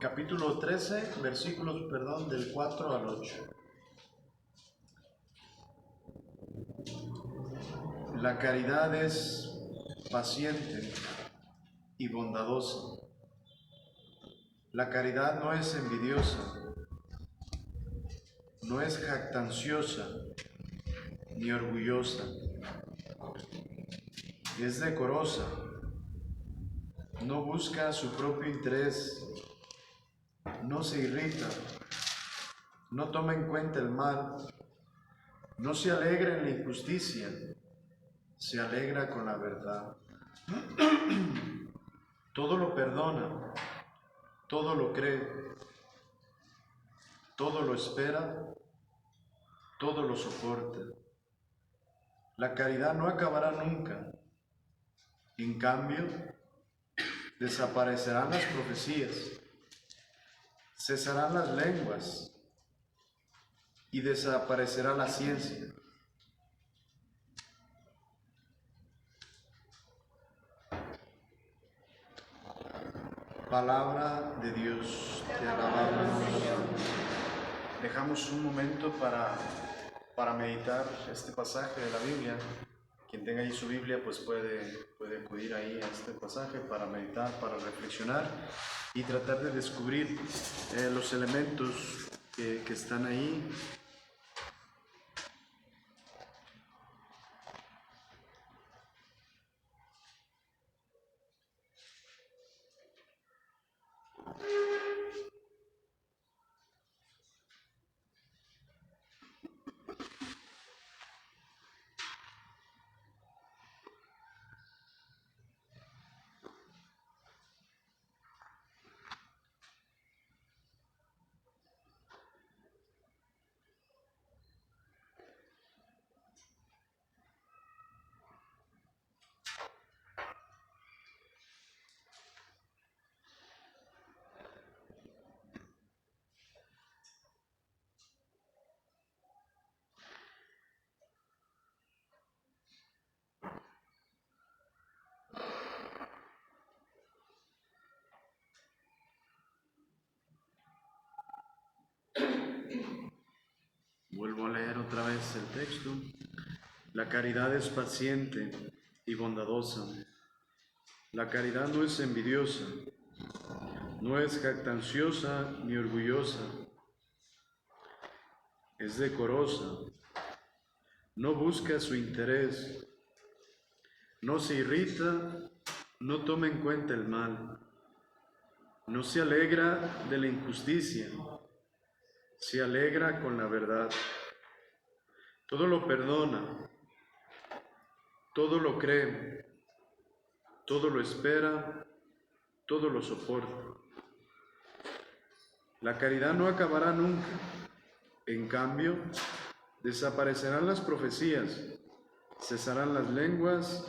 Capítulo 13, versículos, del 4 al 8. La caridad es paciente y bondadosa. La caridad no es envidiosa, no es jactanciosa ni orgullosa. Es decorosa, no busca su propio interés, no se irrita, no toma en cuenta el mal, no se alegra en la injusticia, se alegra con la verdad. Todo lo perdona, todo lo cree, todo lo espera, todo lo soporta. La caridad no acabará nunca. En cambio, desaparecerán las profecías, cesarán las lenguas y desaparecerá la ciencia. Palabra de Dios, te alabamos. Dejamos un momento para meditar este pasaje de la Biblia. Quien tenga ahí su Biblia, pues puede acudir ahí a este pasaje para meditar, para reflexionar y tratar de descubrir los elementos que están ahí. Vuelvo a leer otra vez el texto. La caridad es paciente y bondadosa. La caridad no es envidiosa, no es jactanciosa ni orgullosa. Es decorosa, no busca su interés, no se irrita, no toma en cuenta el mal, no se alegra de la injusticia, se alegra con la verdad. Todo lo perdona, todo lo cree, todo lo espera, todo lo soporta. La caridad no acabará nunca. En cambio, desaparecerán las profecías, cesarán las lenguas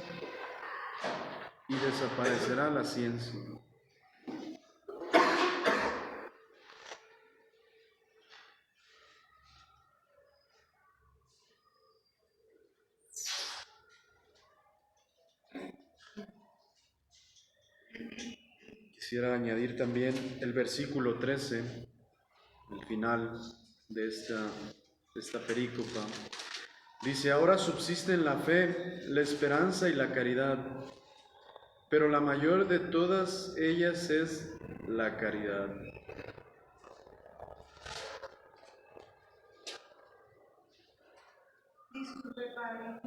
y desaparecerá la ciencia. Quisiera añadir también el versículo 13, el final de esta perícopa. Dice: ahora subsisten la fe, la esperanza y la caridad, pero la mayor de todas ellas es la caridad. Disculpe, padre.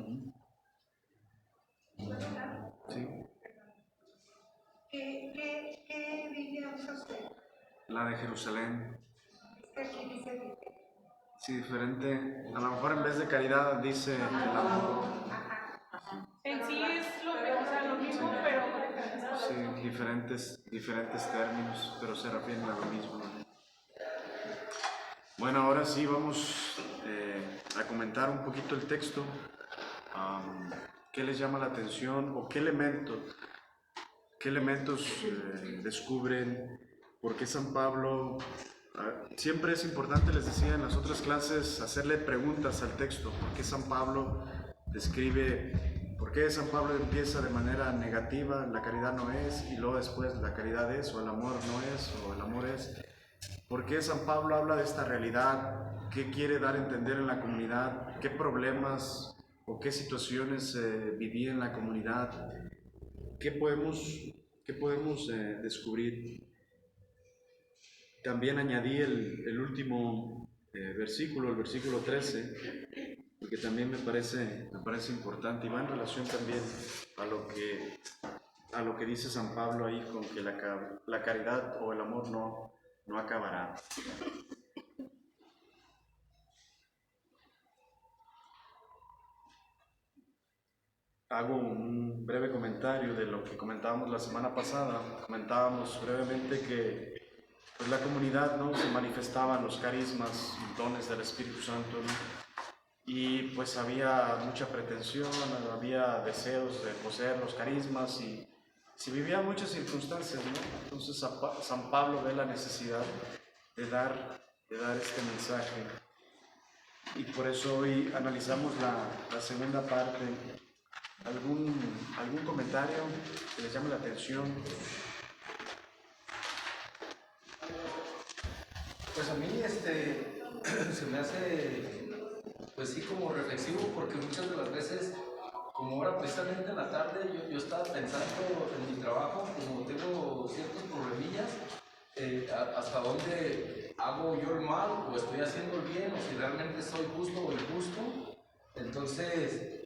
Sí. ¿Qué Biblia usa usted? La de Jerusalén. Aquí dice. Sí, diferente. A lo mejor en vez de caridad dice el amor. En sí es lo mismo, pero Sí, diferentes términos, pero se refieren a lo mismo. Bueno, ahora sí vamos a comentar un poquito el texto. ¿Qué les llama la atención o qué elementos descubren? ¿Por qué San Pablo? Siempre es importante, les decía en las otras clases, hacerle preguntas al texto. ¿Por qué San Pablo describe ¿Por qué San Pablo empieza de manera negativa, la caridad no es, y luego después la caridad es, o el amor no es, o el amor es? ¿Por qué San Pablo habla de esta realidad? ¿Qué quiere dar a entender en la comunidad? ¿Qué problemas o qué situaciones vivía en la comunidad? ¿Qué podemos descubrir? También añadí el último versículo, el versículo 13, porque también me parece importante y va en relación también a lo que dice San Pablo ahí, con que la caridad o el amor no acabará. Hago un breve comentario de lo que comentábamos la semana pasada. Comentábamos brevemente que pues, la comunidad, ¿no?, se manifestaban los carismas, dones del Espíritu Santo, ¿no? Y pues había mucha pretensión, había deseos de poseer los carismas y se vivían muchas circunstancias, ¿no? Entonces San Pablo ve la necesidad de dar este mensaje. Y por eso hoy analizamos la segunda parte. ¿Algún comentario que les llame la atención? Pues a mí se me hace, pues sí, como reflexivo, porque muchas de las veces, como ahora precisamente en la tarde, yo estaba pensando en mi trabajo, como tengo ciertos problemillas, hasta dónde hago yo el mal o estoy haciendo el bien, o si realmente soy justo o injusto. Entonces,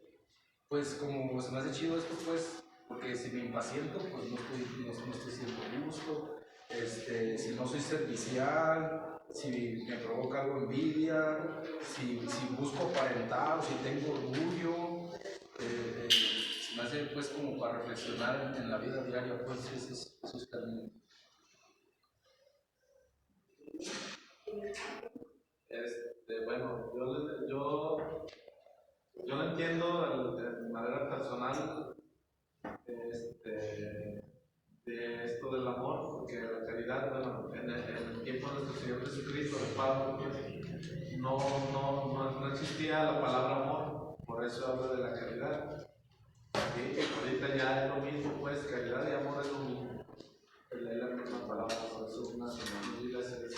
pues como se me hace chido esto, pues, porque si me impaciento, pues no estoy siendo justo. Si no soy servicial, si me provoca algo envidia, si busco aparentar, si tengo orgullo, se me hace pues como para reflexionar en la vida diaria, pues esos caminos. Bueno, yo lo entiendo de manera personal, de esto del amor, porque la caridad, bueno, en el tiempo de nuestro Señor Jesucristo, de Pablo, pues, no existía la palabra amor, por eso hablo de la caridad. ¿Sí? Ahorita ya es lo mismo, pues caridad y amor es lo mismo, es la misma palabra, por eso unas iglesias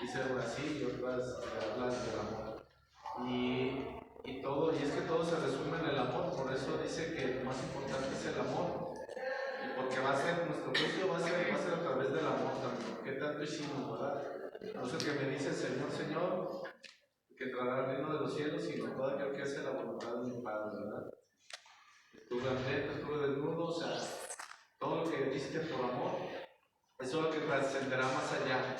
dicen así y otras hablan del amor. Y es que todo se resume en el amor, por eso dice que lo más importante es el amor. Porque va a ser, nuestro juicio va a ser a través del amor también. ¿Qué tanto hicimos, verdad? Por eso que me dice Señor, Señor, que entrará al reino de los cielos, sino todo aquel que hace la voluntad de mi Padre, ¿verdad? Estuve hambriento, estuve desnudo, o sea, todo lo que diste por amor, eso es lo que trascenderá más allá.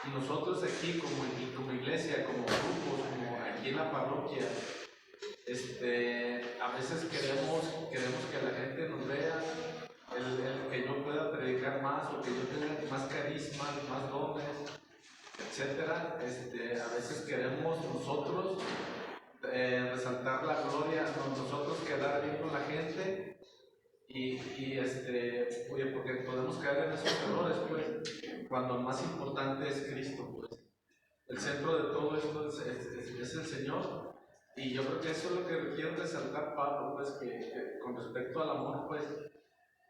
Y nosotros aquí, como iglesia, como grupos, como aquí en la parroquia, a veces queremos que la gente nos vea, el que yo pueda predicar más o que yo tenga más carisma, más dones, etcétera. A veces queremos nosotros resaltar la gloria, nosotros quedar bien con la gente oye, porque podemos caer en esos errores, pues, cuando lo más importante es Cristo, pues. El centro de todo esto es el Señor. Y yo creo que eso es lo que quiero resaltar, Pablo, pues, que con respecto al amor, pues,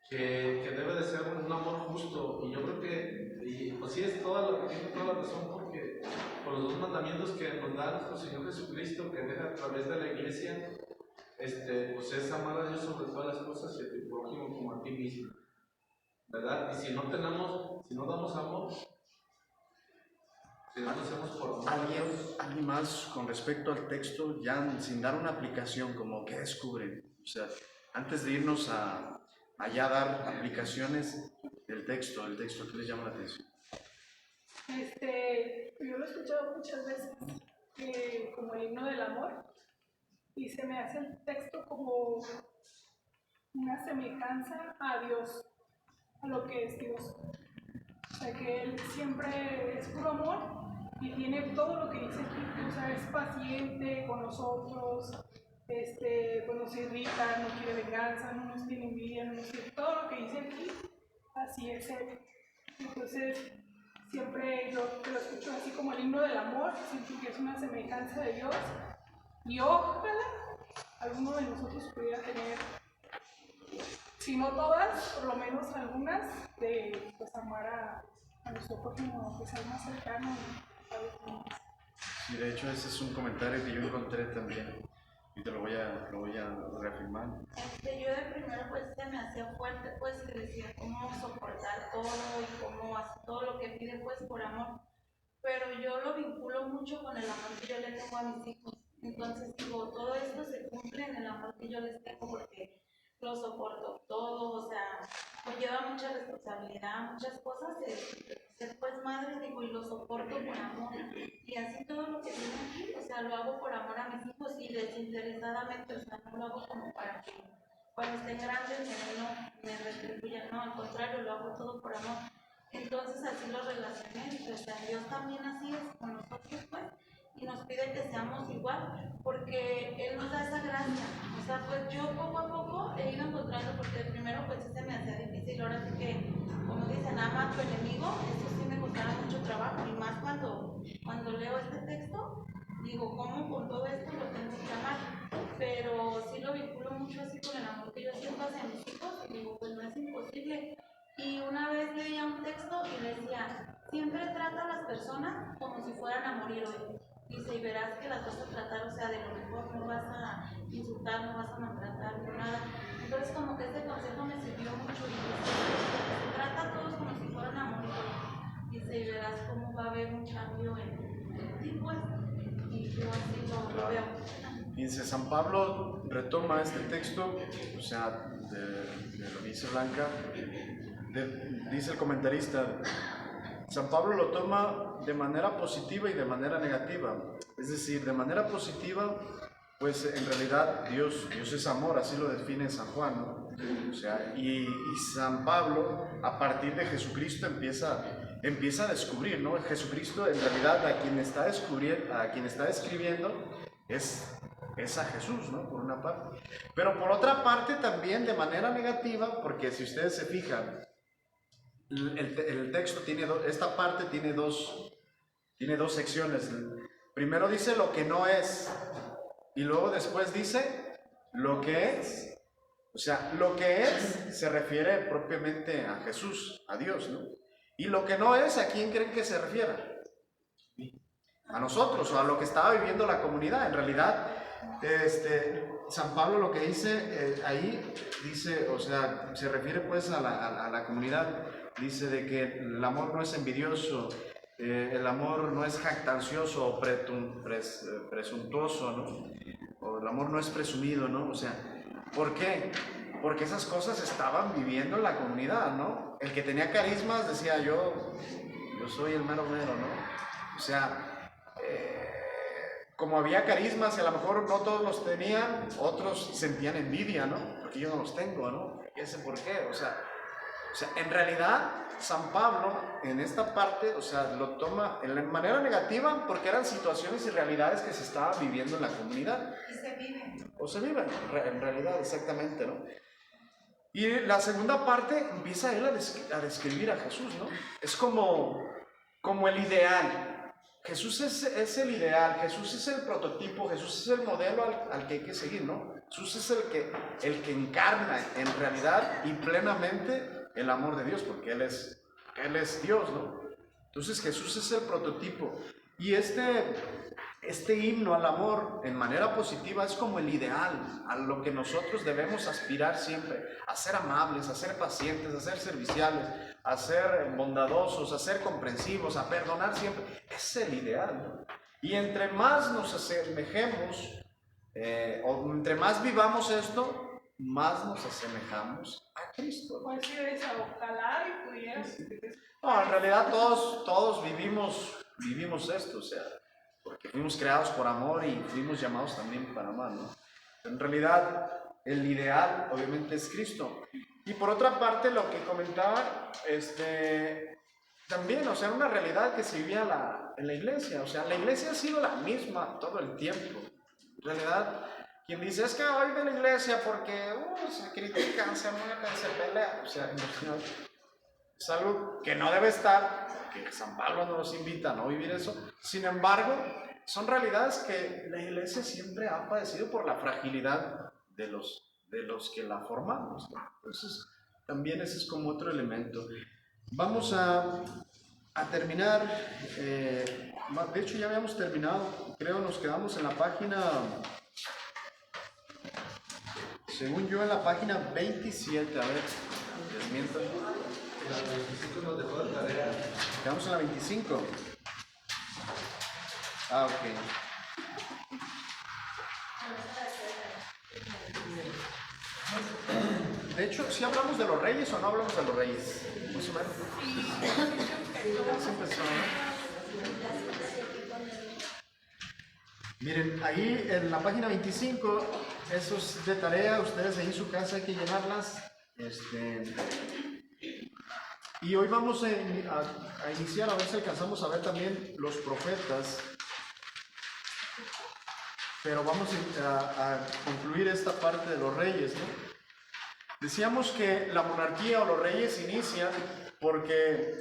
que debe de ser un amor justo. Y yo creo que, y pues sí, tiene toda la razón, porque por los dos mandamientos que nos da nuestro Señor Jesucristo, que deja a través de la iglesia, pues es amar a Dios sobre todas las cosas y a tu prójimo como a ti mismo, ¿verdad? Y si no damos amor, si no lo hacemos por amor. ¿Alguien más con respecto al texto, ya sin dar una aplicación, como que descubren? O sea, antes de irnos a ya dar aplicaciones del texto, ¿qué les llama la atención? Yo lo he escuchado muchas veces como el himno del amor, y se me hace el texto como una semejanza a Dios, a lo que es Dios. O sea, que Él siempre es puro amor y tiene todo lo que dice aquí. O sea, es paciente con nosotros, pues no se irrita, no quiere venganza, no nos tiene envidia, no nos tiene todo lo que dice aquí, así es Él. Entonces, siempre yo lo escucho así como el himno del amor, siento que es una semejanza de Dios, y ojalá alguno de nosotros pudiera tener, si no todas, por lo menos algunas, de pues amar a nuestro prójimo, que sea el más cercano a los demás. Sí, de hecho ese es un comentario que yo encontré también y te lo voy a reafirmar. Yo de primero pues se me hacía fuerte, pues que decía cómo soportar todo y cómo hacer todo lo que pide pues por amor, pero yo lo vinculo mucho con el amor que yo le tengo a mis hijos. Entonces digo, todo esto se cumple en el amor que yo les tengo porque lo soporto todo, o sea, conlleva mucha responsabilidad, muchas cosas, ser pues madre, digo, y lo soporto por amor. Y así todo lo que viene aquí, o sea, lo hago por amor a mis hijos y desinteresadamente, o sea, no lo hago como para que cuando estén grandes me retribuyan, no, al contrario, lo hago todo por amor. Entonces así lo relacioné, o sea, Dios también así es con nosotros, pues, y nos pide que seamos igual, porque Él nos da esa gracia. O sea, pues yo poco a poco he ido encontrando, porque primero pues sí se me hacía difícil, ahora sí que, como dicen, ama a tu enemigo, eso sí me costaba mucho trabajo, y más cuando leo este texto, digo, ¿cómo con todo esto lo tengo que amar? Pero sí lo vinculo mucho así con el amor que yo siento hacia mis hijos, y digo, pues no es imposible. Y una vez leía un texto y decía, siempre trata a las personas como si fueran a morir hoy. Dice, y verás que las vas a tratar, o sea, de lo mejor, no vas a insultar, no vas a maltratar, no nada. Entonces como que este consejo me sirvió mucho y dice, trata a todos como si fueran a morir hoy. Dice, y verás cómo va a haber un cambio en ti, pues. Y yo así lo veo. Dice, San Pablo retoma este texto, o sea, de lo que dice Blanca, dice el comentarista, San Pablo lo toma de manera positiva y de manera negativa. Es decir, de manera positiva, pues en realidad Dios es amor, así lo define San Juan, ¿no? O sea, y San Pablo, a partir de Jesucristo, empieza a descubrir, ¿no? Jesucristo, en realidad, a quien está escribiendo, es a Jesús, ¿no? Por una parte. Pero por otra parte, también de manera negativa, porque si ustedes se fijan, el texto esta parte tiene dos secciones. Primero dice lo que no es y luego después dice lo que es. O sea, lo que es se refiere propiamente a Jesús, a Dios, ¿no? Y lo que no es, ¿a quién creen que se refiere? A nosotros o a lo que estaba viviendo la comunidad. En realidad, San Pablo lo que dice ahí, dice, o sea, se refiere pues a la comunidad. Dice de que el amor no es envidioso, el amor no es jactancioso o presuntuoso, ¿no? O el amor no es presumido, ¿no? O sea, ¿por qué? Porque esas cosas estaban viviendo en la comunidad, ¿no? El que tenía carismas decía yo soy el mero mero, ¿no? O sea, como había carismas y a lo mejor no todos los tenían, otros sentían envidia, ¿no? Porque yo no los tengo, ¿no? ¿Y ese por qué? O sea, en realidad, San Pablo, en esta parte, o sea, lo toma en manera negativa porque eran situaciones y realidades que se estaban viviendo en la comunidad. Y se vive. O se viven, en realidad, exactamente, ¿no? Y la segunda parte empieza él a describir a Jesús, ¿no? Es como el ideal. Jesús es el ideal, Jesús es el prototipo, Jesús es el modelo al que hay que seguir, ¿no? Jesús es el que encarna en realidad y plenamente el amor de Dios, porque Él es Dios, ¿no? Entonces Jesús es el prototipo. Y este himno al amor en manera positiva es como el ideal, a lo que nosotros debemos aspirar siempre, a ser amables, a ser pacientes, a ser serviciales, a ser bondadosos, a ser comprensivos, a perdonar siempre. Es el ideal, ¿no? Y entre más nos asemejemos, o entre más vivamos esto, más nos asemejamos a Cristo. Pues sí, ojalá y pudieras. No, en realidad todos vivimos esto, o sea, porque fuimos creados por amor y fuimos llamados también para amar, ¿no? En realidad, el ideal obviamente es Cristo. Y por otra parte, lo que comentaba, también, o sea, una realidad que se vivía en la iglesia, o sea, la iglesia ha sido la misma todo el tiempo. En realidad, quien dice, es que hoy de la iglesia porque se critican, se mueren, se pelean, o sea, es algo que no debe estar, que San Pablo no nos invita a no vivir eso. Sin embargo, son realidades que la iglesia siempre ha padecido por la fragilidad de los que la formamos, ¿no? Entonces, también ese es como otro elemento. Vamos a terminar, de hecho ya habíamos terminado, creo nos quedamos en la página, según yo en la página 27, a ver, desmientan. La 25 nos dejó de tarea. Quedamos en la 25. Ah, ok. De hecho, ¿sí hablamos de los reyes o no hablamos de los reyes? Más o menos. Siempre son, ¿no? Miren, ahí en la página 25, eso es de tarea, ustedes ahí en su casa hay que llenarlas. Y hoy vamos a iniciar, a ver si alcanzamos a ver también los profetas. Pero vamos a concluir esta parte de los reyes, ¿no? Decíamos que la monarquía o los reyes inician porque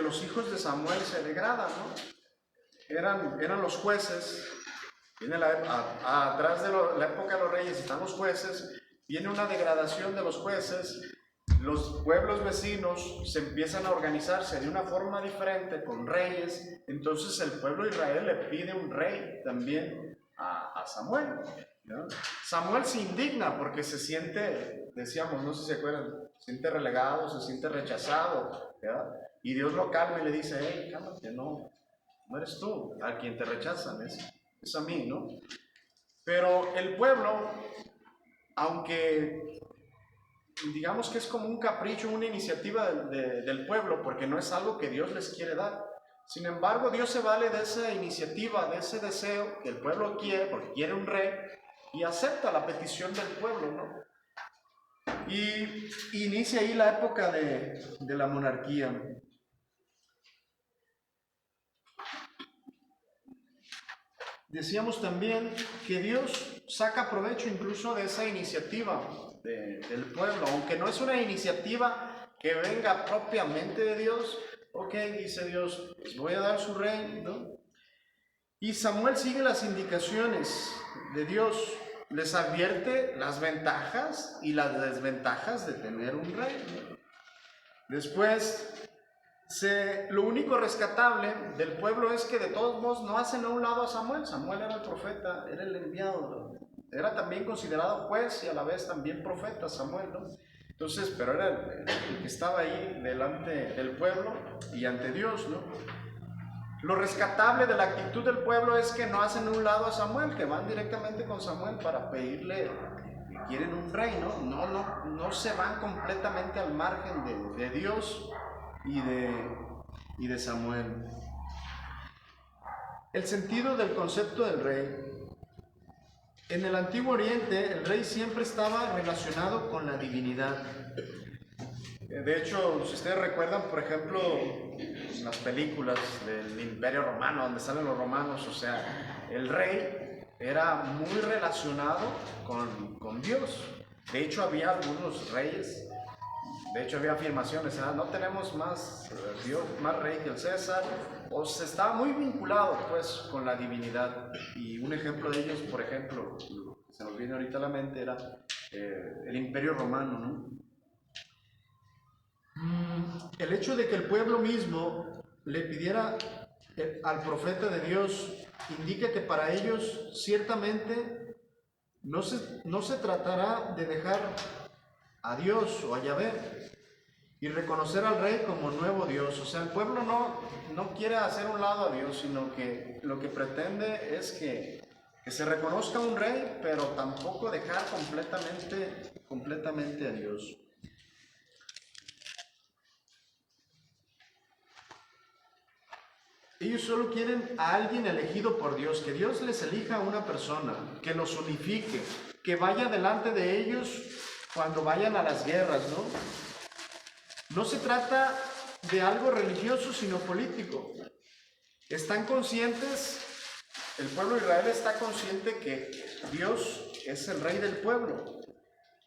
los hijos de Samuel se degradan, ¿no? Eran los jueces. Viene atrás de la época de los reyes están los jueces. Viene una degradación de los jueces. Los pueblos vecinos se empiezan a organizarse de una forma diferente con reyes. Entonces el pueblo de Israel le pide un rey también a Samuel, ¿no? Samuel se indigna porque se siente, decíamos, no sé si se acuerdan, se siente relegado, se siente rechazado, ¿verdad? Y Dios lo calma y le dice, hey, cálmate, no eres tú a quien te rechazan, es a mí, ¿no? Pero el pueblo, aunque digamos que es como un capricho, una iniciativa del pueblo, porque no es algo que Dios les quiere dar. Sin embargo, Dios se vale de esa iniciativa, de ese deseo que el pueblo quiere, porque quiere un rey, y acepta la petición del pueblo, ¿no? Y inicia ahí la época de la monarquía. Decíamos también que Dios saca provecho incluso de esa iniciativa del pueblo, aunque no es una iniciativa que venga propiamente de Dios. Ok, dice Dios, pues voy a dar su rey, ¿no? Y Samuel sigue las indicaciones de Dios, les advierte las ventajas y las desventajas de tener un rey, ¿no? Después, lo único rescatable del pueblo es que de todos modos no hacen a un lado a Samuel. Samuel era el profeta, era el enviado, ¿no? Era también considerado juez y a la vez también profeta Samuel, ¿no? Entonces, pero era el que estaba ahí delante del pueblo y ante Dios, ¿no? Lo rescatable de la actitud del pueblo es que no hacen a un lado a Samuel, que van directamente con Samuel para pedirle que quieren un rey, ¿no? No se van completamente al margen de Dios y de Samuel. El sentido del concepto del rey. En el Antiguo Oriente, el rey siempre estaba relacionado con la divinidad. De hecho, si ustedes recuerdan, por ejemplo, las películas del Imperio Romano, donde salen los romanos, o sea, el rey era muy relacionado con Dios. De hecho, había algunos reyes, de hecho había afirmaciones, no tenemos más Dios, más rey que el César, o se estaba muy vinculado pues con la divinidad. Y un ejemplo de ellos, por ejemplo, se nos viene ahorita a la mente, era el Imperio Romano, ¿no? El hecho de que el pueblo mismo le pidiera al profeta de Dios indica que para ellos ciertamente no se tratará de dejar a Dios o a Yahvé y reconocer al rey como nuevo Dios. O sea, el pueblo no quiere hacer un lado a Dios, sino que lo que pretende es que se reconozca un rey, pero tampoco dejar completamente a Dios. Ellos solo quieren a alguien elegido por Dios, que Dios les elija a una persona, que los unifique, que vaya delante de ellos cuando vayan a las guerras, ¿no? No se trata de algo religioso, sino político. Están conscientes, el pueblo de Israel está consciente que Dios es el rey del pueblo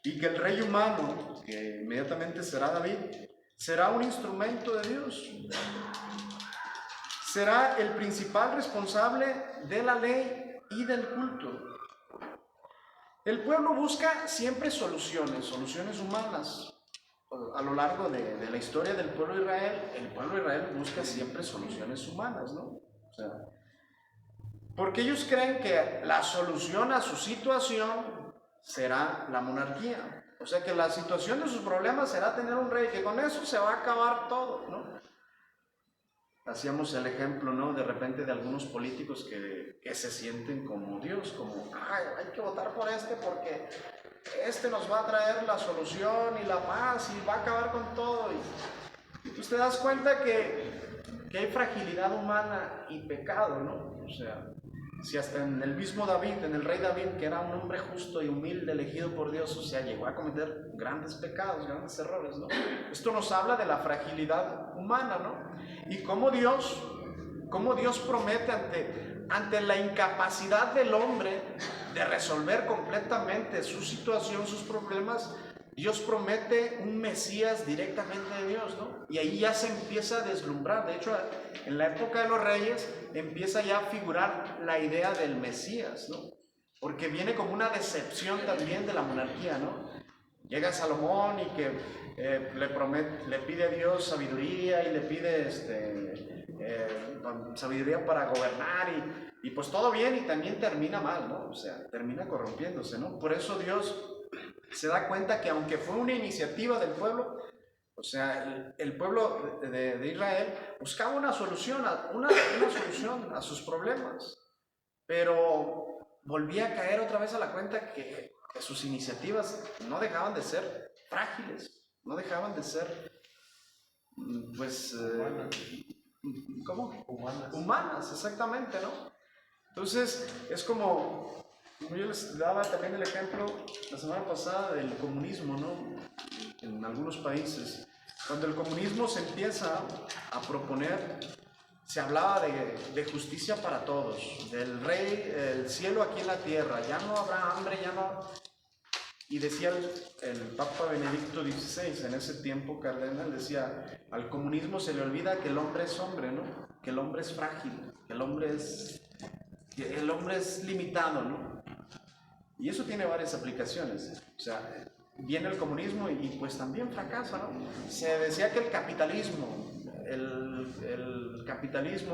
y que el rey humano, que inmediatamente será David, será un instrumento de Dios. será el principal responsable de la ley y del culto. El pueblo busca siempre soluciones humanas. A lo largo de la historia del pueblo de Israel, el pueblo de Israel busca siempre soluciones humanas, ¿no? O sea, porque ellos creen que la solución a su situación será la monarquía. O sea, que la situación de sus problemas será tener un rey, que con eso se va a acabar todo, ¿no? Hacíamos el ejemplo, ¿no? De repente de algunos políticos que se sienten como Dios, como, ay, hay que votar por este porque este nos va a traer la solución y la paz y va a acabar con todo. Y tú te das cuenta que hay fragilidad humana y pecado, ¿no? O sea, si hasta en el mismo David, en el rey David, que era un hombre justo y humilde, elegido por Dios, o sea, llegó a cometer grandes pecados, grandes errores, ¿no? Esto nos habla de la fragilidad humana, ¿no? Y cómo Dios promete ante la incapacidad del hombre de resolver completamente su situación, sus problemas, Dios promete un Mesías directamente de Dios, ¿no? Y ahí ya se empieza a deslumbrar. De hecho, en la época de los reyes empieza ya a figurar la idea del Mesías, ¿no? Porque viene como una decepción también de la monarquía, ¿no? Llega Salomón y que le pide a Dios sabiduría y le pide sabiduría para gobernar y pues todo bien y también termina mal, ¿no? O sea, termina corrompiéndose, ¿no? Por eso Dios se da cuenta que aunque fue una iniciativa del pueblo, o sea, el pueblo de Israel buscaba una solución a sus problemas, pero volvía a caer otra vez a la cuenta que sus iniciativas no dejaban de ser frágiles, no dejaban de ser, pues, ¿cómo? Humanas, exactamente, ¿no? Entonces, es como yo les daba también el ejemplo la semana pasada del comunismo, ¿no? En algunos países, cuando el comunismo se empieza a proponer, se hablaba de justicia para todos, del rey, el cielo aquí en la tierra, ya no habrá hambre, ya no. Y decía el Papa Benedicto XVI, en ese tiempo cardenal, decía, al comunismo se le olvida que el hombre es hombre, ¿no? Que el hombre es frágil, que el hombre es limitado, ¿no? Y eso tiene varias aplicaciones. O sea, viene el comunismo y pues también fracasa, ¿no? Se decía que el capitalismo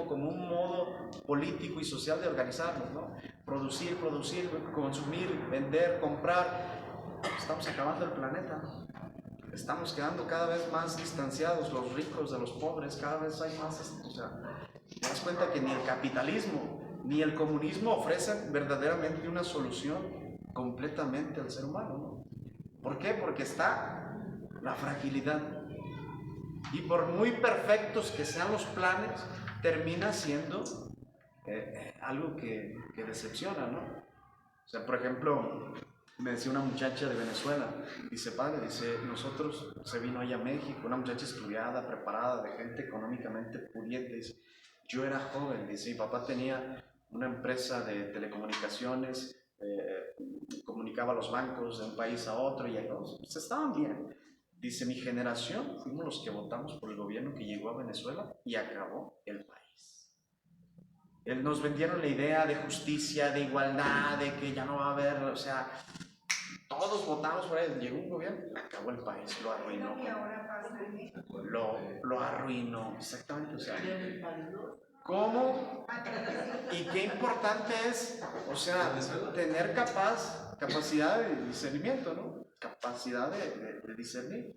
como un modo político y social de organizarnos, ¿no? Producir, consumir, vender, comprar. Estamos acabando el planeta. Estamos quedando cada vez más distanciados, los ricos de los pobres, cada vez hay más. O sea, te das cuenta que ni el capitalismo ni el comunismo ofrecen verdaderamente una solución completamente al ser humano, ¿no? ¿Por qué? Porque está la fragilidad. Y por muy perfectos que sean los planes, termina siendo algo que decepciona, ¿no? O sea, por ejemplo, me decía una muchacha de Venezuela, dice, padre, dice, nosotros, se vino ella a México, una muchacha estudiada, preparada, de gente económicamente pudiente, dice, yo era joven, dice, mi papá tenía una empresa de telecomunicaciones, comunicaba a los bancos de un país a otro y pues estaban bien. Dice, mi generación fuimos los que votamos por el gobierno que llegó a Venezuela y acabó el país. Nos vendieron la idea de justicia, de igualdad, de que ya no va a haber, o sea, todos votamos por él. Llegó un gobierno, acabó el país, lo arruinó. Lo arruinó, exactamente. O sea, ¿cómo? Y qué importante es, o sea, tener capacidad de discernimiento, ¿no? Capacidad de discernir.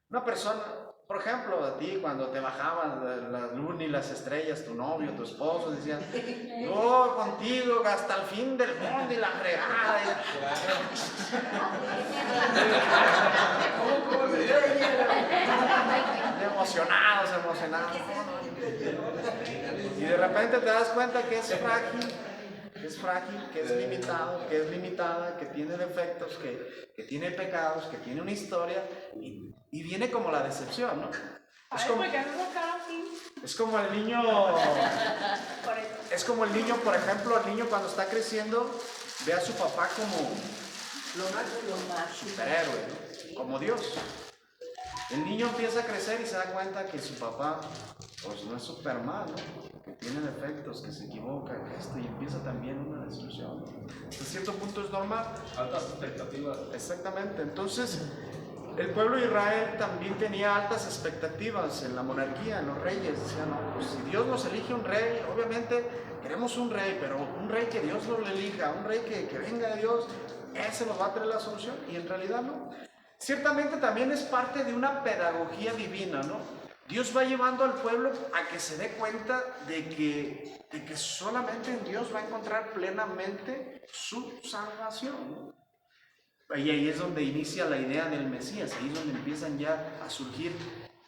Una persona, por ejemplo, a ti cuando te bajaban la luna y las estrellas, tu novio, tu esposo, decían, yo contigo hasta el fin del mundo y la fregada. Emocionados. Y de repente te das cuenta que es frágil, que es limitado, que es limitada, que tiene defectos, que tiene pecados, que tiene una historia y viene como la decepción, ¿no? Es como el niño, por ejemplo, el niño cuando está creciendo ve a su papá como superhéroe, ¿no? Como Dios. El niño empieza a crecer y se da cuenta que su papá pues no es Superman, ¿no? Que tiene defectos, que se equivoca, que esto, y empieza también una desilusión. Hasta cierto punto es normal. Altas expectativas. Exactamente. Entonces, el pueblo de Israel también tenía altas expectativas en la monarquía, en los reyes. Decían, no, pues si Dios nos elige un rey, obviamente queremos un rey, pero un rey que Dios lo elija, un rey que venga de Dios, ese nos va a traer la solución. Y en realidad no. Ciertamente también es parte de una pedagogía divina, ¿no? Dios va llevando al pueblo a que se dé cuenta de que solamente en Dios va a encontrar plenamente su salvación, ¿no? Y ahí es donde inicia la idea del Mesías, ahí es donde empiezan ya a surgir,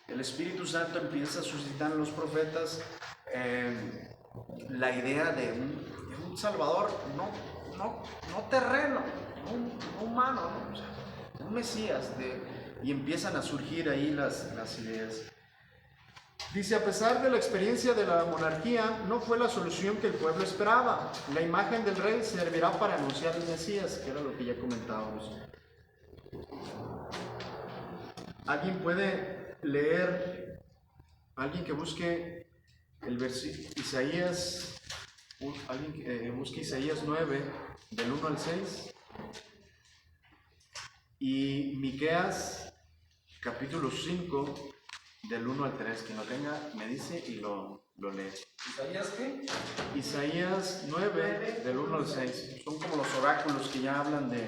el Espíritu Santo empieza a suscitar en los profetas la idea de un Salvador no terreno, no humano, ¿no? O sea, un Mesías, y empiezan a surgir ahí las ideas. Dice, a pesar de la experiencia de la monarquía, no fue la solución que el pueblo esperaba. La imagen del rey servirá para anunciar el Mesías, que era lo que ya comentábamos. ¿Alguien puede leer, alguien que busque el versículo, Isaías, alguien que busque Isaías 9, del 1 al 6, y Miqueas, capítulo 5, del 1 al 3, quien lo tenga me dice y lo lee. ¿Isaías qué? Isaías 9, del 1 al 6. Son como los oráculos que ya hablan de...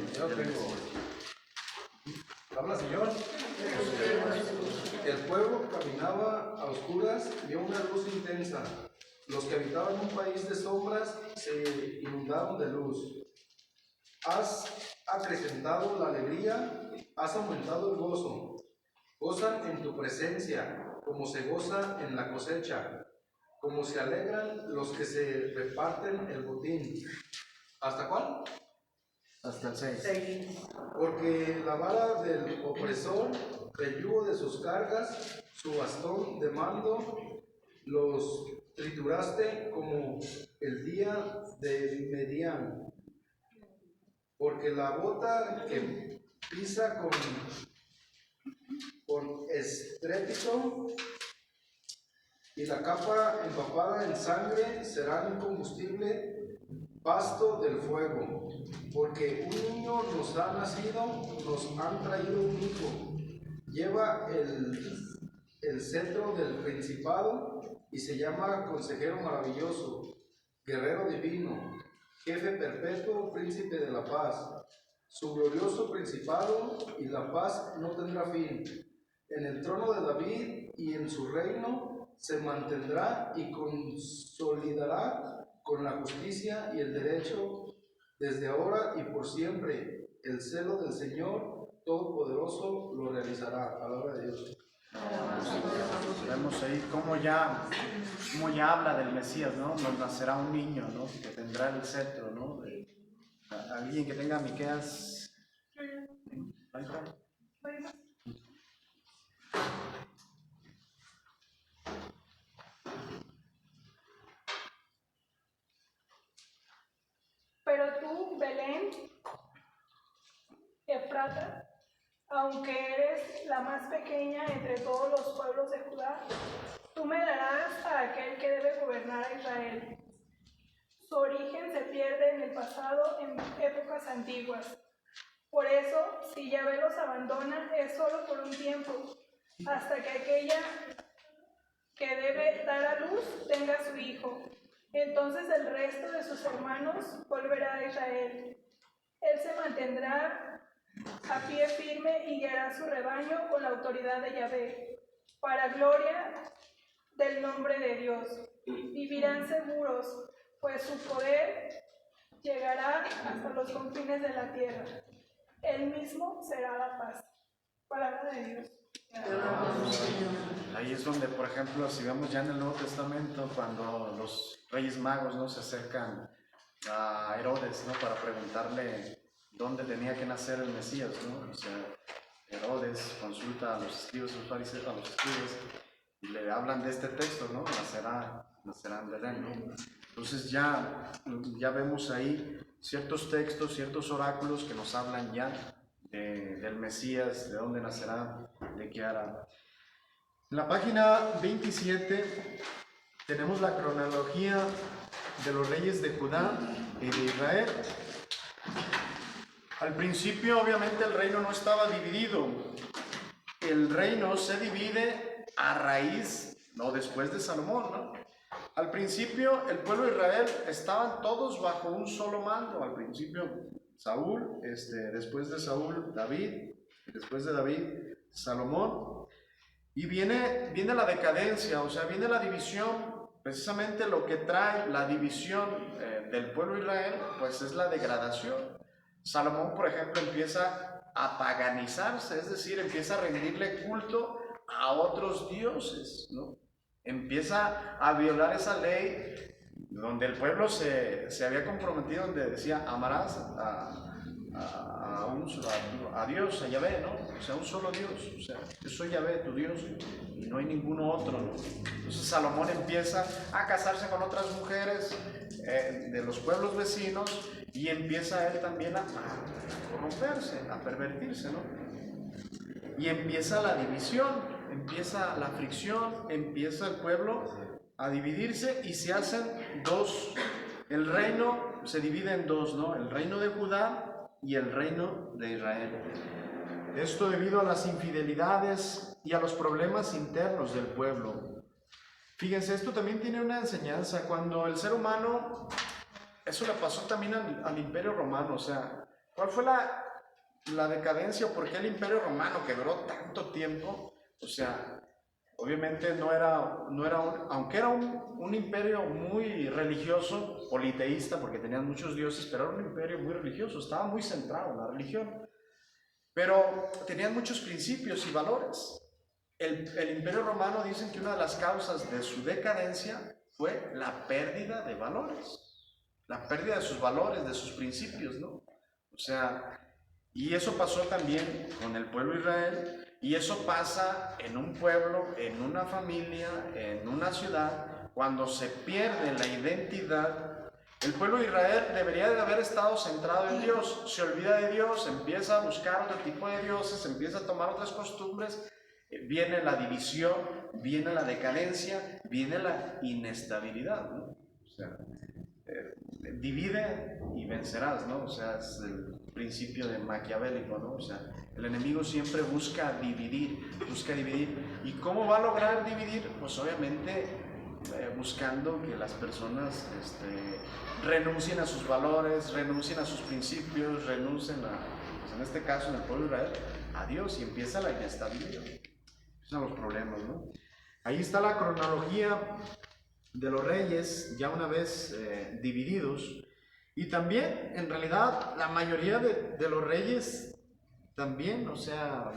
Habla, Señor. El pueblo caminaba a oscuras, vio una luz intensa. Los que habitaban un país de sombras se inundaron de luz. Has acrecentado la alegría, has aumentado el gozo. Gozan en tu presencia, como se goza en la cosecha, como se alegran los que se reparten el botín. ¿Hasta cuál? Hasta el 6. Porque la vara del opresor, el yugo de sus cargas, su bastón de mando, los trituraste como el día de Medián. Porque la bota que pisa con estrépito y la capa empapada en sangre serán combustible, pasto del fuego. Porque un niño nos ha nacido, nos han traído un hijo. Lleva el cetro del principado y se llama Consejero Maravilloso, Guerrero Divino, Jefe Perpetuo, Príncipe de la Paz. Su glorioso principado y la paz no tendrá fin. En el trono de David y en su reino se mantendrá y consolidará con la justicia y el derecho desde ahora y por siempre. El celo del Señor Todopoderoso lo realizará. Palabra de Dios. Vemos ahí cómo ya habla del Mesías, ¿no? Nos nacerá un niño, ¿no? Que tendrá el cetro, ¿no? Alguien que tenga Miqueas. Ahí está. Pero tú, Belén, Efrata, aunque eres la más pequeña entre todos los pueblos de Judá, tú me darás a aquel que debe gobernar a Israel. Su origen se pierde en el pasado, en épocas antiguas. Por eso, si Yahvé los abandona, es solo por un tiempo, hasta que aquella que debe dar a luz tenga su hijo. Entonces el resto de sus hermanos volverá a Israel. Él se mantendrá a pie firme y guiará su rebaño con la autoridad de Yahvé, para gloria del nombre de Dios. Vivirán seguros, pues su poder llegará hasta los confines de la tierra. Él mismo será la paz. Palabra de Dios. Ahí es donde, por ejemplo, si vemos ya en el Nuevo Testamento, cuando los Reyes Magos, ¿no?, se acercan a Herodes, ¿no?, para preguntarle dónde tenía que nacer el Mesías, ¿no? O sea, Herodes consulta a los escribas, a los fariseos, a los escribas, y le hablan de este texto, ¿no? Nacerá en Belén, ¿no? Entonces ya vemos ahí ciertos textos, ciertos oráculos que nos hablan ya del Mesías, de dónde nacerá, de qué hará. En la página 27 tenemos la cronología de los reyes de Judá y de Israel. Al principio, obviamente, el reino no estaba dividido. El reino se divide a raíz, no después de Salomón, ¿no? Al principio, el pueblo de Israel estaban todos bajo un solo mando. Al principio, Saúl, después de Saúl, David, después de David, Salomón. Y viene la decadencia, o sea, viene la división. Precisamente lo que trae la división del pueblo de Israel, pues es la degradación. Salomón, por ejemplo, empieza a paganizarse, es decir, empieza a rendirle culto a otros dioses, ¿no? Empieza a violar esa ley donde el pueblo se había comprometido, donde decía, amarás a Dios, a Yahvé, ¿no? O sea, un solo Dios, o sea, yo soy Yahvé, tu Dios, y no hay ninguno otro, ¿no? Entonces Salomón empieza a casarse con otras mujeres de los pueblos vecinos y empieza él también a corromperse, a pervertirse, ¿no? Y empieza la división, empieza la fricción, empieza el pueblo a dividirse y se hacen dos. El reino se divide en dos, ¿no? El reino de Judá y el reino de Israel. Esto debido a las infidelidades y a los problemas internos del pueblo. Fíjense, esto también tiene una enseñanza. Cuando el ser humano, eso le pasó también al Imperio Romano, o sea, ¿cuál fue la decadencia o por qué el Imperio Romano que duró tanto tiempo? O sea, obviamente no era aunque era un imperio muy religioso, politeísta, porque tenían muchos dioses, pero era un imperio muy religioso, estaba muy centrado en la religión. Pero tenían muchos principios y valores. El Imperio Romano dicen que una de las causas de su decadencia fue la pérdida de valores, la pérdida de sus valores, de sus principios, ¿no? O sea, y eso pasó también con el pueblo de Israel, y eso pasa en un pueblo, en una familia, en una ciudad, cuando se pierde la identidad. El pueblo de Israel debería de haber estado centrado en Dios, se olvida de Dios, empieza a buscar otro tipo de dioses, empieza a tomar otras costumbres, viene la división, viene la decadencia, viene la inestabilidad, ¿no? O sea, divide y vencerás, ¿no? O sea, es el principio de maquiavélico, ¿no? O sea, el enemigo siempre busca dividir. ¿Y cómo va a lograr dividir? Pues obviamente buscando que las personas renuncien a sus valores, renuncien a sus principios, renuncien pues en este caso en el pueblo de Israel, a Dios, y empieza la inestabilidad. Empiezan los problemas, ¿no? Ahí está la cronología de los reyes, ya una vez divididos, y también, en realidad, la mayoría de los reyes también, o sea,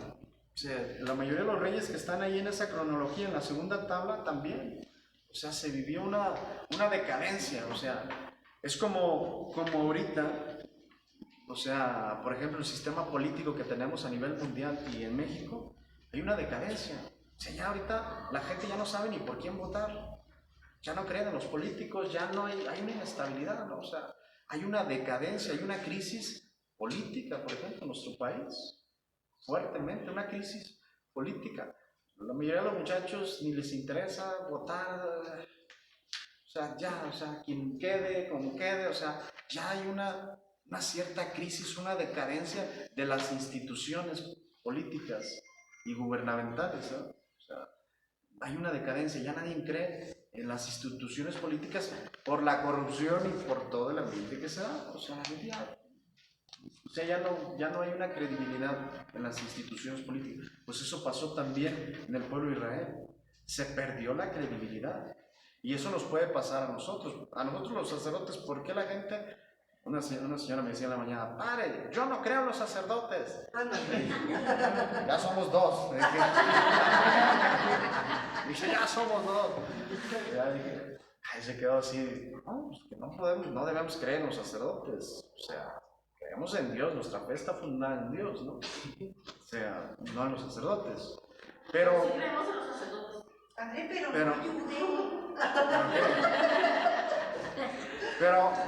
la mayoría de los reyes que están ahí en esa cronología, en la segunda tabla también, o sea, se vivió una decadencia, o sea, es como ahorita, o sea, por ejemplo, el sistema político que tenemos a nivel mundial y en México, hay una decadencia, o sea, ya ahorita la gente ya no sabe ni por quién votar, ya no creen en los políticos, ya no hay una inestabilidad, ¿no? O sea, hay una decadencia, hay una crisis política, por ejemplo, en nuestro país, fuertemente, una crisis política. La mayoría de los muchachos ni les interesa votar, o sea, ya, o sea, quien quede, como quede, o sea, ya hay una cierta crisis, una decadencia de las instituciones políticas y gubernamentales, ¿no? O sea, hay una decadencia, ya nadie cree en las instituciones políticas por la corrupción y por todo el ambiente que se da. O sea, ya no hay una credibilidad en las instituciones políticas. Pues eso pasó también en el pueblo de Israel. Se perdió la credibilidad. Y eso nos puede pasar a nosotros los sacerdotes. ¿Por qué la gente? Una señora me decía en la mañana, pare, yo no creo en los sacerdotes. Ya somos dos. Dije, ya somos dos. Ya dije, ahí se quedó así, no, pues que no debemos creer en los sacerdotes. O sea, creemos en Dios, nuestra fe está fundada en Dios, ¿no? O sea, no en los sacerdotes. Pero... Sí creemos en los sacerdotes.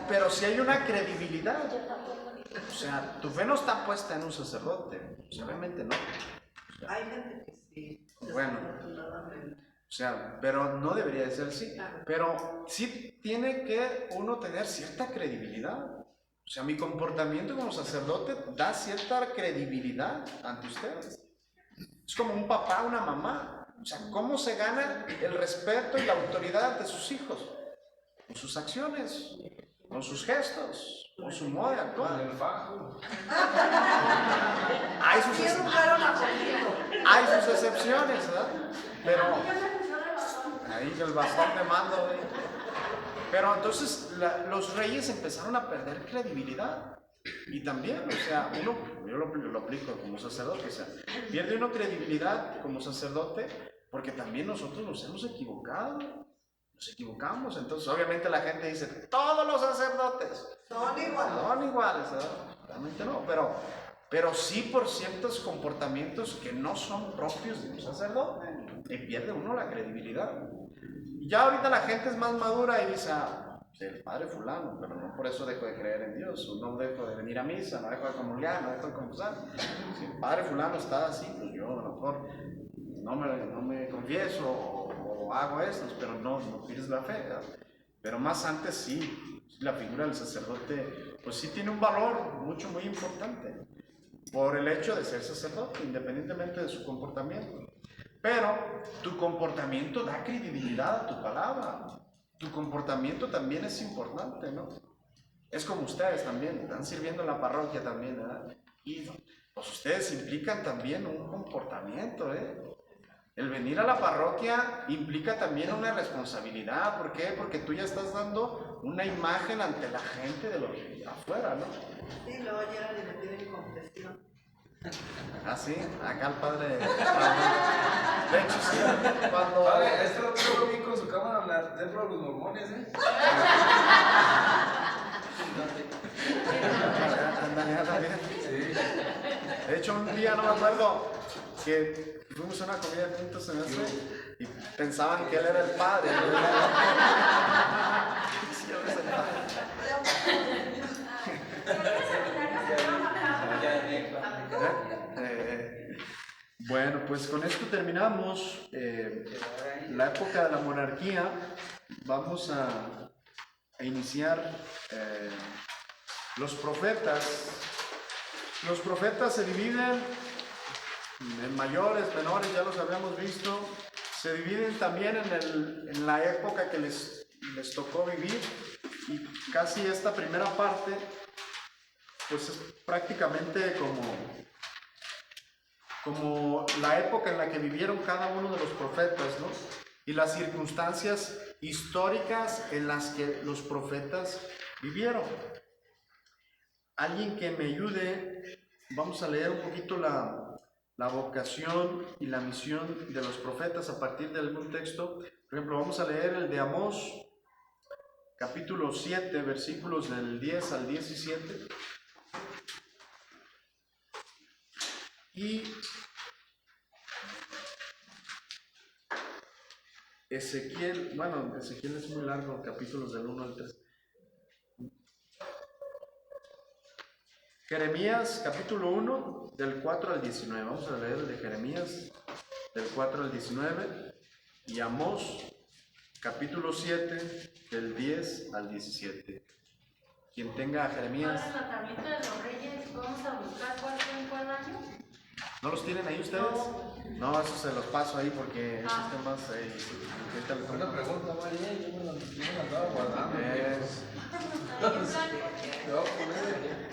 Pero si hay una credibilidad, o sea, tu fe no está puesta en un sacerdote, o sea, obviamente no. O sea, hay gente que sí. Bueno, O sea, pero no debería de ser así. Pero sí tiene que uno tener cierta credibilidad. O sea, mi comportamiento como sacerdote da cierta credibilidad ante ustedes. Es como un papá, una mamá. O sea, ¿cómo se gana el respeto y la autoridad de sus hijos? Con sus acciones, con sus gestos, con su modo de Con actuar. el fajo. Hay sus, excepciones, ¿verdad? Pero ahí el bastón de mando, ¿eh? Pero entonces los reyes empezaron a perder credibilidad. Y también, o sea, yo lo aplico como sacerdote, o sea, pierde uno credibilidad como sacerdote porque también nosotros nos hemos equivocado, nos equivocamos. Entonces, obviamente la gente dice, todos los sacerdotes son iguales, ¿verdad? Realmente no, pero sí por ciertos comportamientos que no son propios de un sacerdote, y pierde uno la credibilidad. Y ya ahorita la gente es más madura y dice, el padre fulano, pero no por eso dejo de creer en Dios, o no dejo de venir a misa, no dejo de comulgar, no dejo de confesar. Si el padre fulano está así, pues yo a lo mejor no me confieso o hago esto, pero no pierdes la fe, ¿verdad? Pero más antes sí, la figura del sacerdote, pues sí tiene un valor muy importante, por el hecho de ser sacerdote, independientemente de su comportamiento. Pero tu comportamiento da credibilidad a tu palabra. Tu comportamiento también es importante, ¿no? Es como ustedes también, están sirviendo en la parroquia también, ¿verdad? Y pues ustedes implican también un comportamiento, ¿eh? El venir a la parroquia implica también una responsabilidad. ¿Por qué? Porque tú ya estás dando una imagen ante la gente de lo que afuera, ¿no? Sí, luego llegan y le piden confesión. Ah, sí, acá el padre. De hecho, sí, cuando. Padre, este otro lo vi con su cámara en el templo de los mormones, ¿eh? Sí. De hecho, un día no me acuerdo que fuimos a una comida juntos en ese y pensaban que él era el padre. Sí, yo era el padre. Bueno, pues con esto terminamos la época de la monarquía. Vamos a iniciar los profetas. Los profetas se dividen en mayores, menores, ya los habíamos visto. Se dividen también en la época que les tocó vivir, y casi esta primera parte pues es prácticamente como la época en la que vivieron cada uno de los profetas, ¿no? Y las circunstancias históricas en las que los profetas vivieron. Alguien que me ayude, vamos a leer un poquito la vocación y la misión de los profetas a partir de algún texto. Por ejemplo, vamos a leer el de Amós, capítulo 7, versículos del 10 al 17. Y Ezequiel es muy largo, capítulos del 1 al 3. Jeremías, capítulo 1, del 4 al 19. Vamos a leer el de Jeremías, del 4 al 19. Y Amós, capítulo 7, del 10 al 17. Quien tenga Jeremías. ¿Cuál es la tablita de los reyes? Vamos a buscar cuál fue en cuál año. ¿No los tienen ahí ustedes? No, eso se los paso ahí porque esos temas Una pregunta, María, yo me la andaba guardando.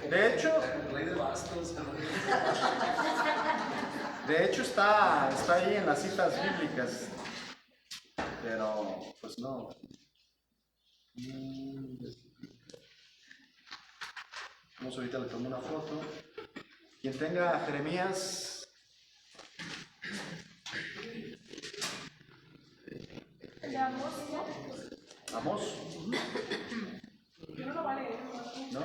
De hecho, El rey de bastos. está ahí en las citas bíblicas, pero pues no. Vamos, ahorita le tomo una foto. Quien tenga Jeremías. Amós. Yo no lo vale. ¿No?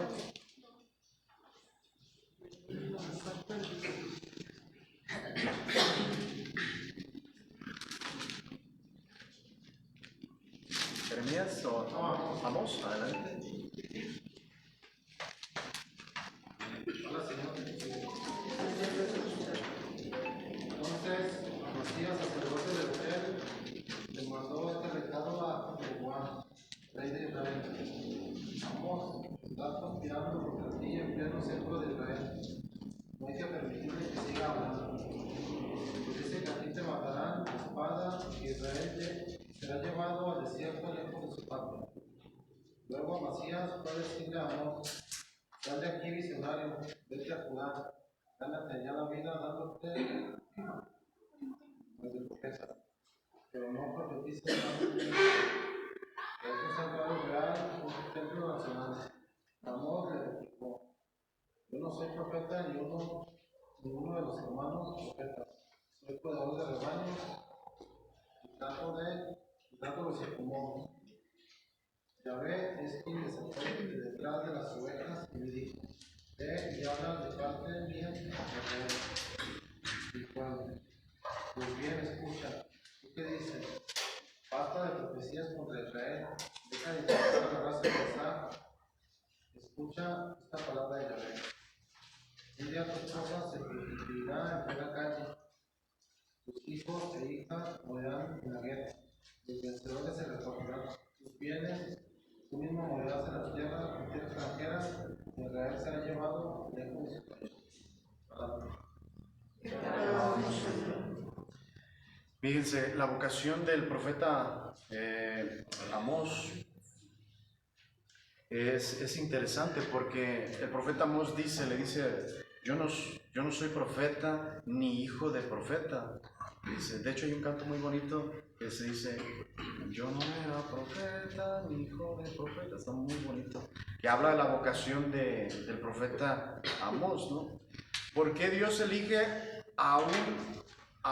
Jeremías o Amós, adelante. Entonces, Josías, sacerdote de Betel, conspirando contra ti en pleno centro de Israel. No hay que permitirle que siga hablando. Dice que a ti te matarán de espada y Israel será llevado al desierto lejos de su patria. Luego Amasías fue a decirle a Amós: sal de aquí, visionario, vete a Judá, gánate allá la vida dándote de profeta, pero no profetices más de ti. Es un santuario real, un templo nacional. Amós le replicó: yo no soy profeta ni uno de los hermanos profetas. Soy cuidador de rebaños y trato los sicomos. Yahvé es quien desaparece de detrás de las ovejas y me dijo: ve y habla de parte mía a Israel. Y cuando, pues bien, escucha, ¿tú qué dices? Basta de profecías contra Israel, deja de insultar a la raza de Isaac. Escucha esta palabra de Yahvé. Un día tu esposa se prostituirá en plena calle, tus hijos e hijas morirán en la guerra, los vencedores se repartirán tus bienes, tú mismo morirás en la tierra extranjera, y Israel será llevado lejos de su país. Fíjense, la vocación del profeta Amós es interesante porque el profeta Amós le dice, yo no soy profeta ni hijo de profeta. Dice, de hecho hay un canto muy bonito que se dice, yo no era profeta ni hijo de profeta, está muy bonito, que habla de la vocación del profeta Amós, ¿no? ¿Por qué Dios elige a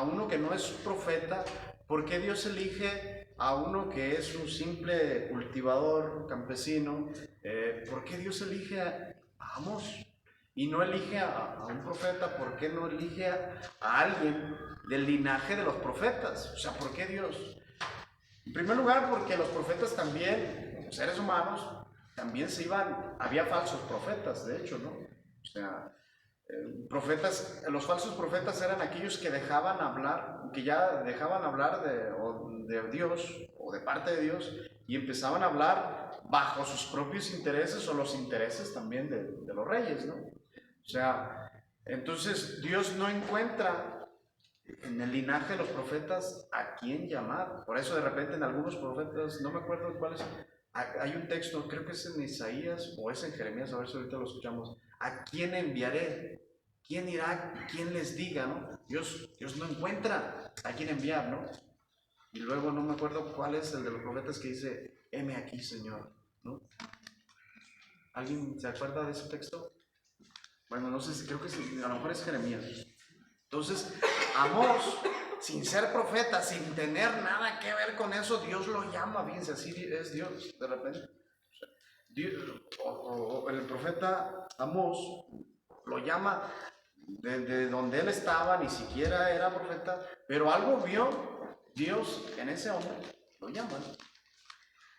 uno que no es profeta? ¿Por qué Dios elige a uno que es un simple cultivador, campesino? ¿Por qué Dios elige a Amós y no elige a un profeta? ¿Por qué no elige a alguien del linaje de los profetas? O sea, ¿por qué Dios? En primer lugar, porque los profetas también, como seres humanos, también había falsos profetas, de hecho, ¿no? O sea, los falsos profetas eran aquellos que dejaban hablar, que ya dejaban hablar de Dios o de parte de Dios y empezaban a hablar bajo sus propios intereses o los intereses también de los reyes, ¿no? O sea, entonces Dios no encuentra en el linaje de los profetas a quién llamar. Por eso de repente en algunos profetas, no me acuerdo cuál es, hay un texto, creo que es en Isaías o es en Jeremías, a ver si ahorita lo escuchamos. ¿A quién enviaré? ¿Quién irá? ¿Quién les diga? ¿No? Dios no encuentra a quién enviar, ¿no? Y luego no me acuerdo cuál es el de los profetas que dice, heme aquí, Señor, ¿no? ¿Alguien se acuerda de ese texto? Bueno, no sé si creo que a lo mejor es Jeremías. Entonces, Amós, sin ser profeta, sin tener nada que ver con eso, Dios lo llama, fíjense, así es Dios, de repente. El profeta Amós lo llama de donde él estaba, ni siquiera era profeta, pero algo vio Dios en ese hombre, lo llama.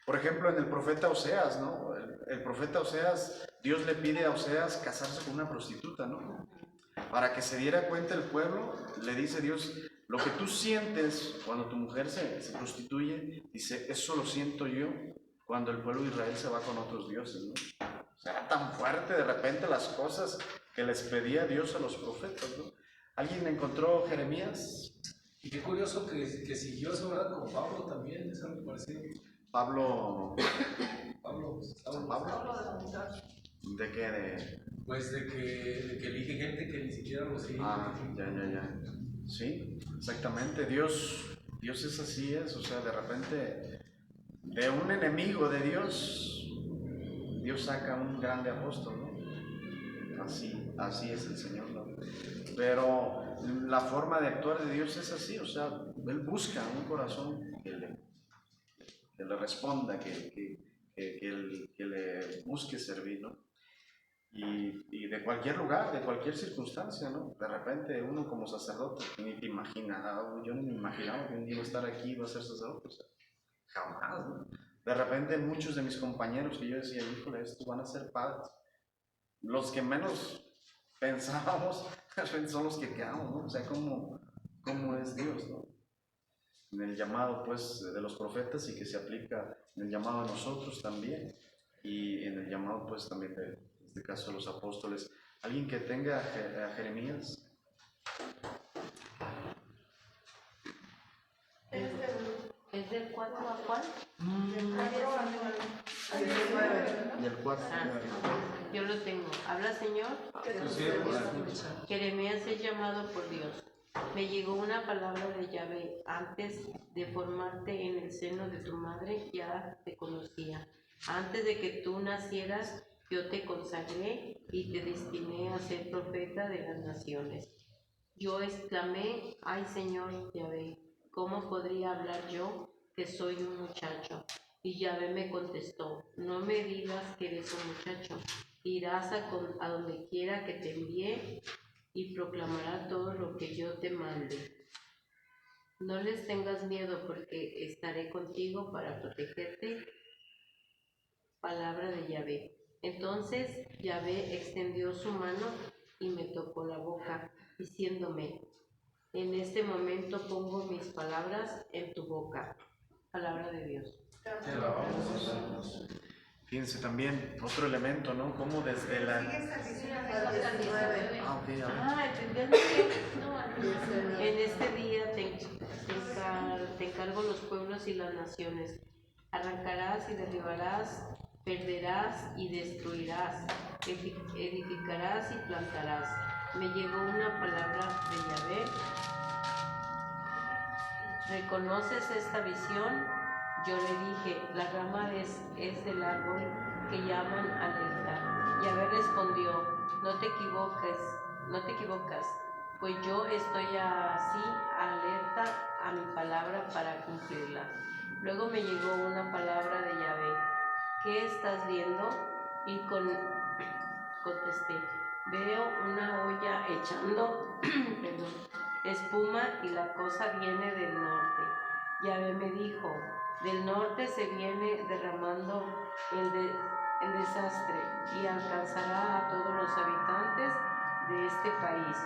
Por ejemplo, en el profeta Oseas, ¿no? El profeta Oseas, Dios le pide a Oseas casarse con una prostituta, ¿no? Para que se diera cuenta el pueblo, le dice Dios, lo que tú sientes cuando tu mujer se prostituye, dice, eso lo siento yo cuando el pueblo de Israel se va con otros dioses, ¿no? O sea, era tan fuerte de repente las cosas que les pedía Dios a los profetas, ¿no? ¿Alguien encontró Jeremías? Y qué curioso que siguió esa verdad con Pablo también, es algo parecido. Pablo. ¿De qué? Pues de que elige gente que ni siquiera lo sigue. Ya. Sí, exactamente. Dios es así, o sea, de repente, de un enemigo de Dios saca un grande apóstol, ¿no? Así es el Señor, ¿no? Pero la forma de actuar de Dios es así, o sea, Él busca un corazón que le responda, que le busque servir, ¿no? Y de cualquier lugar, de cualquier circunstancia, ¿no? De repente uno como sacerdote ni te imaginas, yo ni me imaginaba que un día iba a estar aquí y iba a ser sacerdote, o sea, jamás, ¿no? De repente muchos de mis compañeros que yo decía, híjole, estos van a ser padres, los que menos pensábamos son los que quedamos, ¿no? O sea, cómo es Dios, ¿no? En el llamado, pues, de los profetas y que se aplica en el llamado a nosotros también. y en el llamado pues también en este caso los apóstoles. ¿Alguien que tenga a Jeremías? ¿Es del 4 a cuál? Del 4. Yo lo tengo. Habla, Señor. Jeremías es llamado por Dios. Me llegó una palabra de Yahvé. Antes de formarte en el seno de tu madre, ya te conocía. Antes de que tú nacieras, yo te consagré y te destiné a ser profeta de las naciones. Yo exclamé, ay Señor Yahvé, ¿cómo podría hablar yo que soy un muchacho? Y Yahvé me contestó, no me digas que eres un muchacho, irás a donde quiera que te envíe y proclamarás todo lo que yo te mande. No les tengas miedo porque estaré contigo para protegerte. Palabra de Yahvé. Entonces Yahvé extendió su mano y me tocó la boca, diciéndome, en este momento pongo mis palabras en tu boca. Palabra de Dios. Te alabamos. Fíjense también otro elemento, ¿no? Como desde la... Ah, ok, a ver. ¿Entendieron que en este día te encargo los pueblos y las naciones? Arrancarás y derribarás, perderás y destruirás, edificarás y plantarás. Me llegó una palabra de Yahvé. ¿Reconoces esta visión? Yo le dije, la rama es del árbol que llaman alerta. Yahvé respondió, no te equivocas, pues yo estoy así alerta a mi palabra para cumplirla. Luego me llegó una palabra de Yahvé, ¿qué estás viendo? Y contesté, veo una olla echando espuma y la cosa viene del norte. Yahvé me dijo, del norte se viene derramando el desastre y alcanzará a todos los habitantes de este país.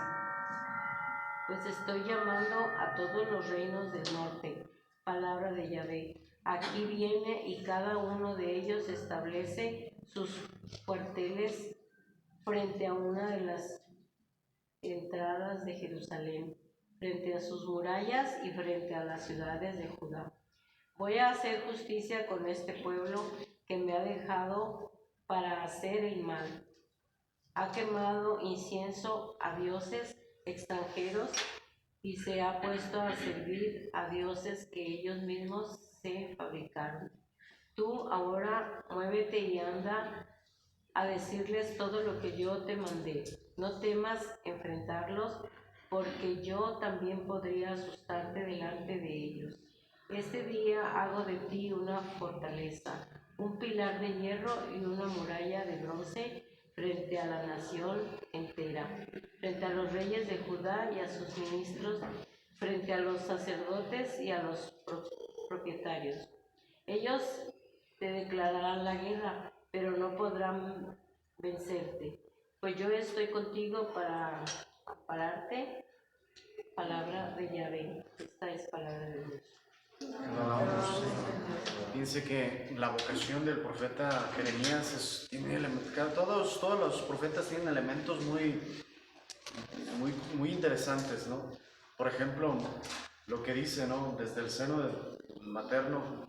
Pues estoy llamando a todos los reinos del norte. Palabra de Yahvé. Aquí viene y cada uno de ellos establece sus cuarteles frente a una de las entradas de Jerusalén, frente a sus murallas y frente a las ciudades de Judá. Voy a hacer justicia con este pueblo que me ha dejado para hacer el mal. Ha quemado incienso a dioses extranjeros y se ha puesto a servir a dioses que ellos mismos se fabricaron. Tú ahora muévete y anda a decirles todo lo que yo te mandé. No temas enfrentarlos, porque yo también podría asustarte delante de ellos. Este día hago de ti una fortaleza, un pilar de hierro y una muralla de bronce frente a la nación entera, frente a los reyes de Judá y a sus ministros, frente a los sacerdotes y a los propietarios. Ellos te declararán la guerra, pero no podrán vencerte, pues yo estoy contigo para ampararte. Palabra de Yahvé. Esta es palabra de Dios. Fíjense que la vocación del profeta Jeremías todos los profetas tienen elementos muy interesantes, ¿no? Por ejemplo, lo que dice, ¿no? Desde el seno materno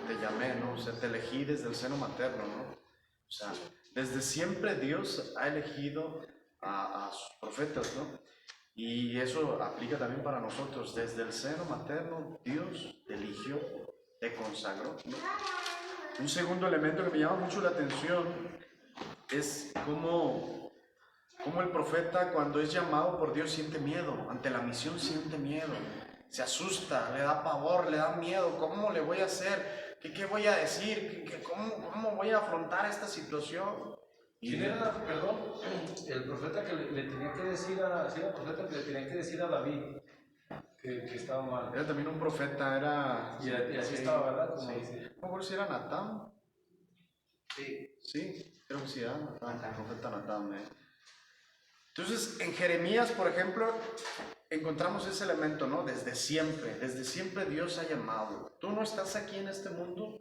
te llamé, ¿no? O sea, te elegí desde el seno materno, ¿no? O sea, desde siempre Dios ha elegido a sus profetas, ¿no? Y eso aplica también para nosotros. Desde el seno materno Dios te eligió, te consagró, ¿no? Un segundo elemento que me llama mucho la atención es cómo el profeta, cuando es llamado por Dios, siente miedo. Ante la misión siente miedo, se asusta, le da pavor, le da miedo. ¿Cómo le voy a hacer? ¿Qué voy a decir? ¿Cómo voy a afrontar esta situación? ¿Quién era, perdón, el profeta que le tenía que decir a David que estaba mal? Era también un profeta, era... Y así estaba, ¿verdad? Sí. No me acuerdo si era Natán. Sí, creo que sí era Natán, el profeta Natán. Entonces, en Jeremías, por ejemplo, encontramos ese elemento, ¿no? Desde siempre Dios ha llamado. Tú no estás aquí en este mundo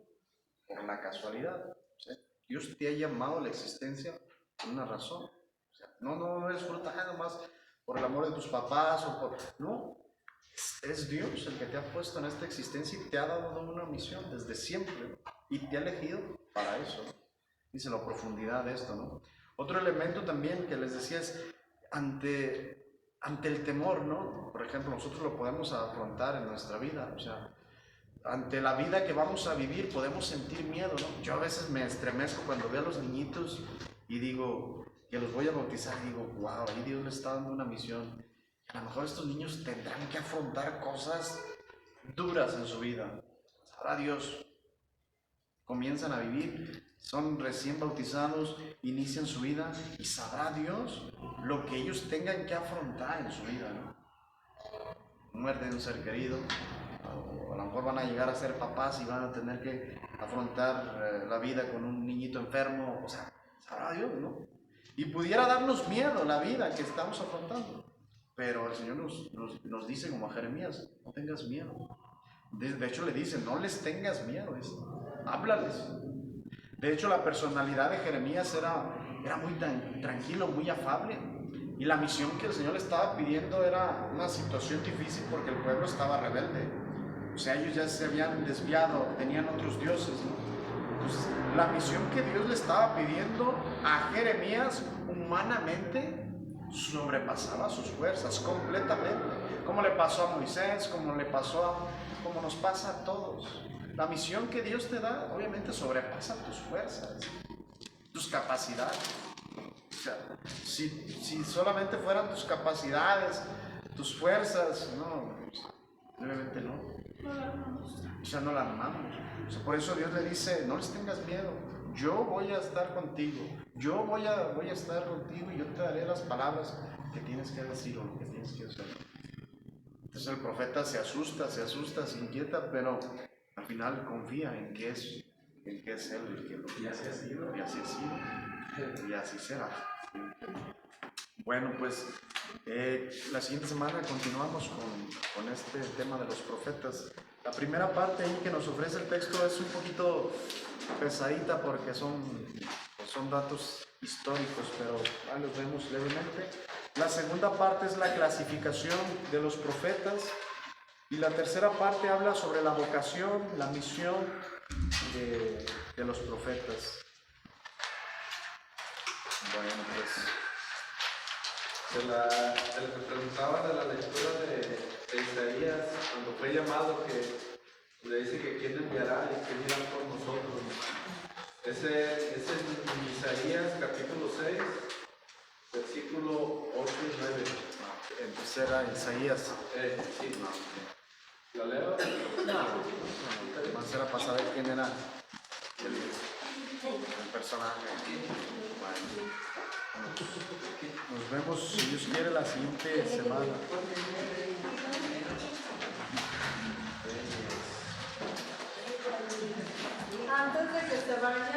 por la casualidad, ¿sí? Dios te ha llamado a la existencia por una razón. O sea, no eres fruto nomás por el amor de tus papás o por... No, es Dios el que te ha puesto en esta existencia y te ha dado una misión desde siempre, ¿no? Y te ha elegido para eso, ¿no? Dice la profundidad de esto, ¿no? Otro elemento también que les decía es ante el temor, ¿no? Por ejemplo, nosotros lo podemos afrontar en nuestra vida, o sea, ante la vida que vamos a vivir podemos sentir miedo, ¿no? Yo a veces me estremezco cuando veo a los niñitos y digo que los voy a bautizar y digo, wow, ahí Dios les está dando una misión. A lo mejor estos niños tendrán que afrontar cosas duras en su vida. Sabrá Dios. Comienzan a vivir, son recién bautizados, inician su vida y sabrá Dios lo que ellos tengan que afrontar en su vida, ¿no? Muerte de un ser querido, o a lo mejor van a llegar a ser papás y van a tener que afrontar la vida con un niñito enfermo, o sea, sabrá Dios, ¿no? Y pudiera darnos miedo la vida que estamos afrontando, pero el Señor nos dice como a Jeremías, no tengas miedo. De hecho le dice, no les tengas miedo, háblales. De hecho la personalidad de Jeremías era muy tranquilo, muy afable, y la misión que el Señor le estaba pidiendo era una situación difícil porque el pueblo estaba rebelde. O sea, ellos ya se habían desviado, tenían otros dioses, ¿no? Entonces, la misión que Dios le estaba pidiendo a Jeremías humanamente sobrepasaba sus fuerzas completamente. Como le pasó a Moisés, como nos pasa a todos. La misión que Dios te da, obviamente, sobrepasa tus fuerzas, tus capacidades. O sea, si solamente fueran tus capacidades, tus fuerzas, no, obviamente no. No la armamos. O sea, no la armamos. O sea, por eso Dios le dice, no les tengas miedo, yo voy a estar contigo, yo voy a estar contigo y yo te daré las palabras que tienes que decir o lo que tienes que hacer. Entonces el profeta se asusta, se inquieta, pero al final confía en que es Él el que lo... Y así ha sido. Y así ha sido. Y así será. Bueno, pues la siguiente semana continuamos con este tema de los profetas. La primera parte ahí que nos ofrece el texto es un poquito pesadita porque son datos históricos, pero ahí los vemos levemente. La segunda parte es la clasificación de los profetas y la tercera parte habla sobre la vocación, la misión de los profetas. Bueno, pues... Me preguntaba de la lectura de Isaías, cuando fue llamado, que le dice que quién enviará y quién irá por nosotros. Ese es en Isaías capítulo 6, versículo 8 y 9. Entonces era Isaías. Sí. ¿La leo? No. Más era para saber quién era el personaje. Bueno. Nos vemos, si Dios quiere, la siguiente semana. Antes de que se vaya.